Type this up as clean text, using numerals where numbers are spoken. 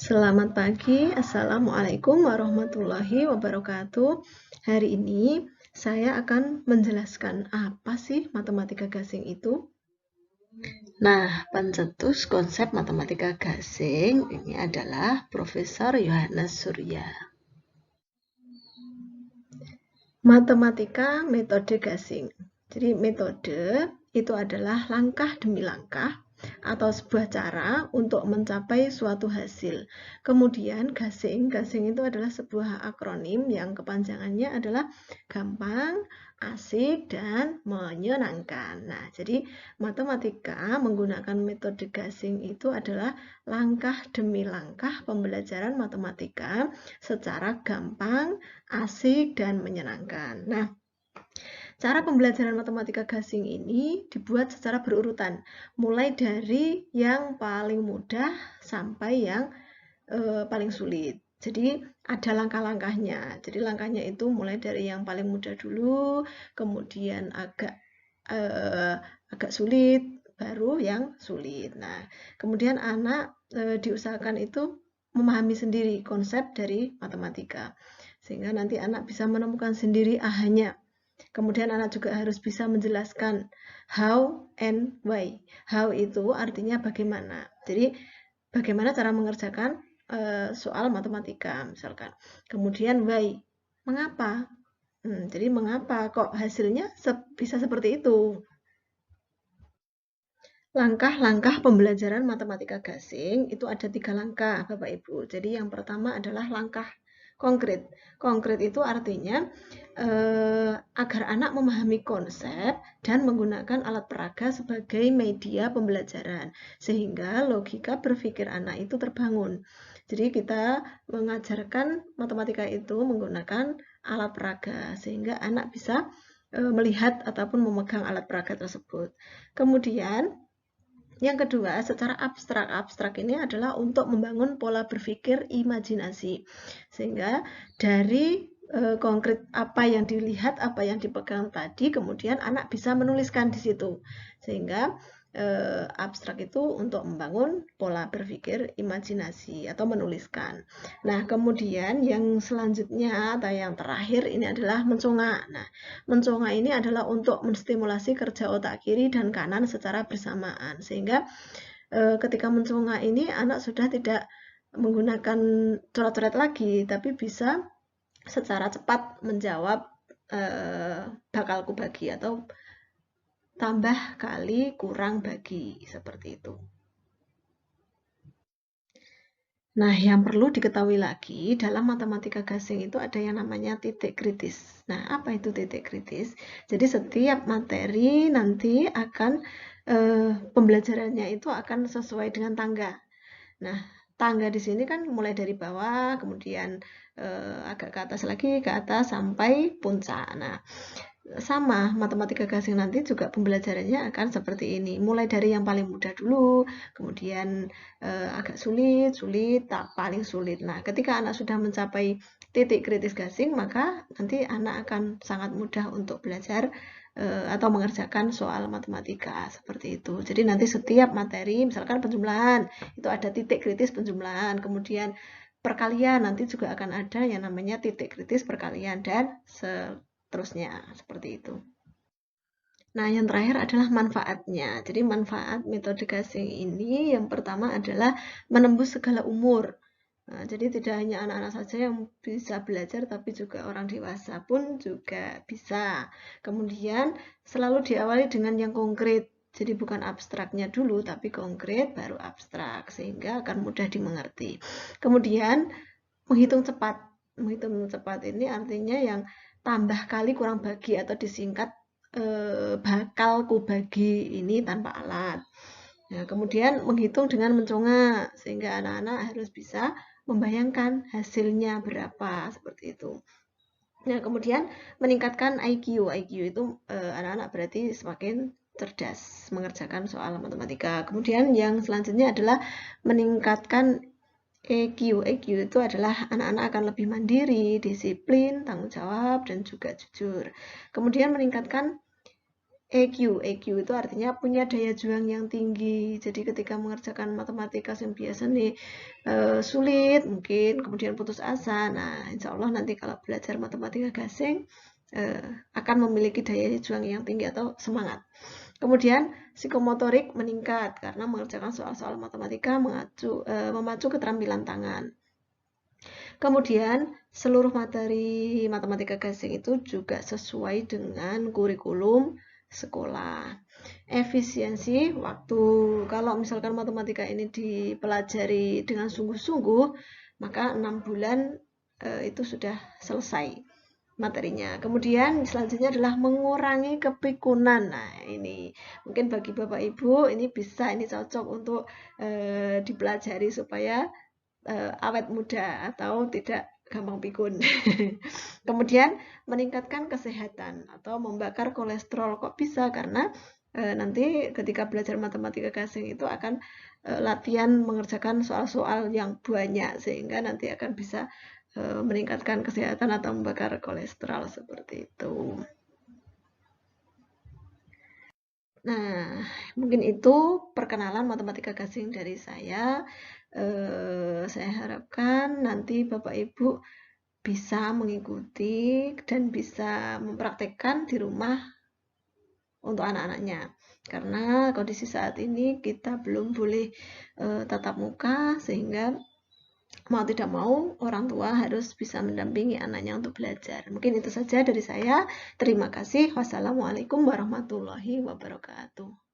Selamat pagi, Assalamualaikum warahmatullahi wabarakatuh. Hari ini saya akan menjelaskan apa sih matematika gasing itu. Nah, pencetus konsep matematika gasing ini adalah Profesor Yohanes Surya. Matematika metode gasing. Jadi metode itu adalah langkah demi langkah atau sebuah cara untuk mencapai suatu hasil. Kemudian gasing itu adalah sebuah akronim yang kepanjangannya adalah gampang, asik, dan menyenangkan. Nah, jadi matematika menggunakan metode gasing itu adalah langkah demi langkah pembelajaran matematika secara gampang, asik, dan menyenangkan. Nah, cara pembelajaran matematika gasing ini dibuat secara berurutan, mulai dari yang paling mudah sampai yang paling sulit. Jadi ada langkah-langkahnya. Jadi langkahnya itu mulai dari yang paling mudah dulu, kemudian agak sulit, baru yang sulit. Nah, kemudian anak diusahakan itu memahami sendiri konsep dari matematika, sehingga nanti anak bisa menemukan sendiri ahanya. Kemudian anak juga harus bisa menjelaskan how and why. How itu artinya bagaimana. Jadi bagaimana cara mengerjakan soal matematika misalkan. Kemudian why, mengapa? Jadi mengapa kok hasilnya bisa seperti itu? Langkah-langkah pembelajaran matematika gasing itu ada 3 langkah, Bapak Ibu. Jadi yang pertama adalah langkah konkret. Konkret itu artinya agar anak memahami konsep dan menggunakan alat peraga sebagai media pembelajaran, sehingga logika berpikir anak itu terbangun. Jadi kita mengajarkan matematika itu menggunakan alat peraga, sehingga anak bisa melihat ataupun memegang alat peraga tersebut. Kemudian yang kedua, secara abstrak. Abstrak ini adalah untuk membangun pola berpikir imajinasi. Sehingga dari konkret apa yang dilihat, apa yang dipegang tadi, kemudian anak bisa menuliskan di situ. Sehingga abstrak itu untuk membangun pola berpikir imajinasi atau menuliskan. Nah, kemudian yang selanjutnya atau yang terakhir ini adalah menconga. Nah, menconga ini adalah untuk menstimulasi kerja otak kiri dan kanan secara bersamaan, sehingga ketika menconga ini anak sudah tidak menggunakan coret-coret lagi, tapi bisa secara cepat menjawab bakalku bagi atau tambah kali kurang bagi, seperti itu. Nah, yang perlu diketahui lagi, dalam matematika gasing itu ada yang namanya titik kritis. Nah, apa itu titik kritis? Jadi setiap materi nanti akan pembelajarannya itu akan sesuai dengan tangga. Nah, tangga di sini kan mulai dari bawah, kemudian agak ke atas lagi, ke atas sampai puncak. Nah, sama matematika gasing nanti juga pembelajarannya akan seperti ini, mulai dari yang paling mudah dulu, kemudian agak sulit, tak paling sulit. Nah, ketika anak sudah mencapai titik kritis gasing, maka nanti anak akan sangat mudah untuk belajar atau mengerjakan soal matematika seperti itu. Jadi nanti setiap materi, misalkan penjumlahan, itu ada titik kritis penjumlahan, kemudian perkalian nanti juga akan ada yang namanya titik kritis perkalian dan seterusnya seperti itu. Nah, yang terakhir adalah manfaatnya. Jadi manfaat metode gasing ini yang pertama adalah menembus segala umur. Nah, jadi tidak hanya anak-anak saja yang bisa belajar, tapi juga orang dewasa pun juga bisa. Kemudian selalu diawali dengan yang konkret. Jadi bukan abstraknya dulu, tapi konkret baru abstrak, sehingga akan mudah dimengerti. Kemudian menghitung cepat. Menghitung cepat ini artinya yang tambah kali kurang bagi atau disingkat bakal ku bagi ini tanpa alat. Nah, kemudian menghitung dengan menconga, sehingga anak-anak harus bisa membayangkan hasilnya berapa, seperti itu. Nah, kemudian meningkatkan IQ. IQ itu anak-anak berarti semakin cerdas mengerjakan soal matematika. Kemudian yang selanjutnya adalah meningkatkan EQ. EQ itu adalah anak-anak akan lebih mandiri, disiplin, tanggung jawab, dan juga jujur. Kemudian meningkatkan EQ itu artinya punya daya juang yang tinggi. Jadi ketika mengerjakan matematika yang biasa nih sulit, mungkin kemudian putus asa. Nah, insya Allah nanti kalau belajar matematika gasing akan memiliki daya juang yang tinggi atau semangat. Kemudian psikomotorik meningkat karena mengerjakan soal-soal matematika memacu keterampilan tangan. Kemudian seluruh materi matematika gasing itu juga sesuai dengan kurikulum sekolah. Efisiensi waktu. Kalau misalkan matematika ini dipelajari dengan sungguh-sungguh, maka 6 bulan itu sudah selesai materinya. Kemudian selanjutnya adalah mengurangi kepikunan. Nah, ini mungkin bagi Bapak Ibu ini bisa, ini cocok untuk dipelajari supaya awet muda atau tidak gampang pikun. Kemudian meningkatkan kesehatan atau membakar kolesterol. Kok bisa? Karena nanti ketika belajar matematika gasing itu akan latihan mengerjakan soal-soal yang banyak sehingga nanti akan bisa meningkatkan kesehatan atau membakar kolesterol seperti itu. Nah, mungkin itu perkenalan matematika gasing dari saya. Saya harapkan nanti Bapak Ibu bisa mengikuti dan bisa mempraktekkan di rumah untuk anak-anaknya. Karena kondisi saat ini kita belum boleh tatap muka, sehingga mau tidak mau orang tua harus bisa mendampingi anaknya untuk belajar. Mungkin itu saja dari saya. Terima kasih. Wassalamualaikum warahmatullahi wabarakatuh.